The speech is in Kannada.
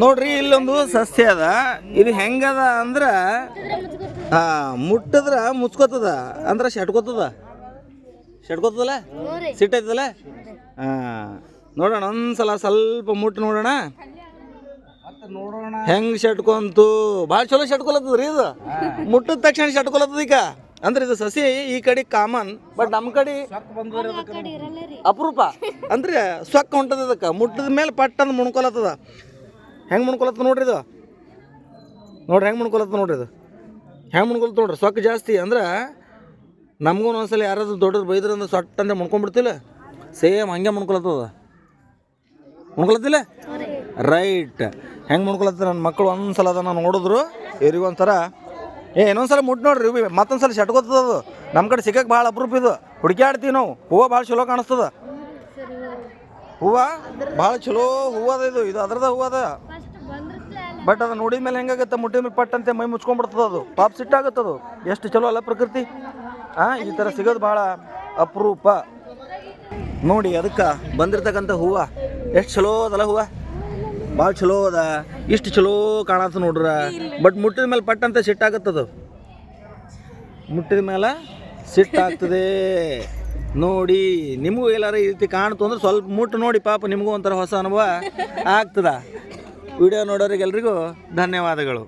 ನೋಡ್ರಿ ಇಲ್ಲೊಂದು ಸಸ್ಯ ಅದ. ಇದು ಹೆಂಗದ ಅಂದ್ರ ಮುಟ್ಟಿದ್ರ ಮುಚ್ಕೋತದ ಅಂದ್ರ ಶಟ್ಕೋತದಲ್ಲ, ಸಿಟ್ಟೈತದಲ್ಲ. ನೋಡೋಣ ಒಂದ್ಸಲ ಸ್ವಲ್ಪ ಮುಟ್ಟು ನೋಡೋಣ ಹೆಂಗ್ ಶಟ್ಕೊಂತು. ಭಾಳ ಚಲೋ ಶಟ್ಕೊಲತ್ತದ್ರಿ ಇದು. ಮುಟ್ಟಿದ ತಕ್ಷಣ ಶಟ್ಕೊಲತ್ತದ. ಈಗ ಅಂದ್ರೆ ಇದು ಸಸಿ ಈ ಕಡೆ ಕಾಮನ್, ಬಟ್ ನಮ್ಮ ಕಡೆ ಅಪರೂಪ. ಅಂದ್ರೆ ಸೊಕ್ಕ ಹೊಂಟದ. ಇದಕ್ಕೆ ಮುಟ್ಟಿದ ಮೇಲೆ ಪಟ್ಟಂದು ಮುಣ್ಕೊಲತ್ತದ. ಹೆಂಗೆ ಮುಣ್ಕೊಲತ್ತದ ನೋಡ್ರಿ ಇದು. ನೋಡ್ರಿ ಹೆಂಗೆ ಮುಣ್ಕೊಲತ್ತದ ನೋಡ್ರಿ ಇದು. ಹೆಂಗೆ ಮುಣ್ಕೊಲತ್ತ ನೋಡ್ರಿ. ಸೊಕ್ಕ ಜಾಸ್ತಿ ಅಂದ್ರೆ ನಮಗೂ ಒಂದ್ಸಲ ಯಾರಾದ್ರೂ ದೊಡ್ಡದು ಬೈದ್ರೆ ಅಂದ್ರೆ ಸೊಟ್ಟ ಅಂದ್ರೆ ಮುಣ್ಕೊಂಡ್ಬಿಡ್ತಿಲ್ಲ, ಸೇಮ್ ಹಂಗೆ ಮುಣ್ಕೊಲತ್ತದ. ಮುಣ್ಕೊಲತ್ತಿಲ್ಲ ರೈಟ್. ಹೆಂಗೆ ಮುಣ್ಕೊಲತ್ತದ ನನ್ನ ಮಕ್ಕಳು ಒಂದ್ಸಲ ಅದನ್ನು ನೋಡಿದ್ರು ಇವ್ರಿಗೊಂಥರ ಇನ್ನೊಂದ್ಸಲ ಮುಟ್ಟು ನೋಡ್ರಿ. ಮತ್ತೊಂದ್ಸಲ ಶಟ್ಕೋತದ. ಅದು ನಮ್ಮ ಕಡೆ ಸಿಗಕ್ಕೆ ಭಾಳ ಅಪರೂಪ. ಇದು ಹುಡುಕ್ಯಾಡ್ತೀವಿ ನಾವು. ಹೂವು ಭಾಳ ಚಲೋ ಕಾಣಿಸ್ತದ. ಹೂವು ಭಾಳ ಚಲೋ ಹೂವು ಅದ. ಇದು ಅದ್ರದ ಹೂವು ಅದ. ಬಟ್ ಅದು ನೋಡಿದ ಮೇಲೆ ಹೆಂಗಾಗತ್ತೆ, ಮುಟ್ಟಿದ ಮೇಲೆ ಪಟ್ಟಂತೆ ಮೈ ಮುಚ್ಕೊಂಡ್ಬಿಡ್ತದ. ಅದು ಪಾಪ ಸಿಟ್ಟಾಗುತ್ತದು. ಎಷ್ಟು ಚಲೋ ಅಲ್ಲ ಪ್ರಕೃತಿ. ಈ ಥರ ಸಿಗೋದು ಭಾಳ ಅಪರೂಪ ನೋಡಿ. ಅದಕ್ಕೆ ಬಂದಿರ್ತಕ್ಕಂಥ ಹೂವು ಎಷ್ಟು ಚಲೋ ಅದಲ್ಲ. ಹೂವು ಭಾಳ ಚಲೋ ಅದ. ಇಷ್ಟು ಚಲೋ ಕಾಣತ್ತ ನೋಡ್ರ. ಬಟ್ ಮುಟ್ಟಿದ ಮೇಲೆ ಪಟ್ಟಂತ ಸಿಟ್ಟಾಗತ್ತದು. ಮುಟ್ಟಿದ ಮೇಲೆ ಸಿಟ್ಟಾಗ್ತದೆ ನೋಡಿ. ನಿಮಗೂ ಎಲ್ಲಾರ ಈ ರೀತಿ ಕಾಣ್ತು ಅಂದ್ರೆ ಸ್ವಲ್ಪ ಮುಟ್ಟು ನೋಡಿ. ಪಾಪ ನಿಮಗೂ ಒಂಥರ ಹೊಸ ಅನುಭವ ಆಗ್ತದ. ವಿಡಿಯೋ ನೋಡೋರಿಗೆಲ್ರಿಗೂ ಧನ್ಯವಾದಗಳು.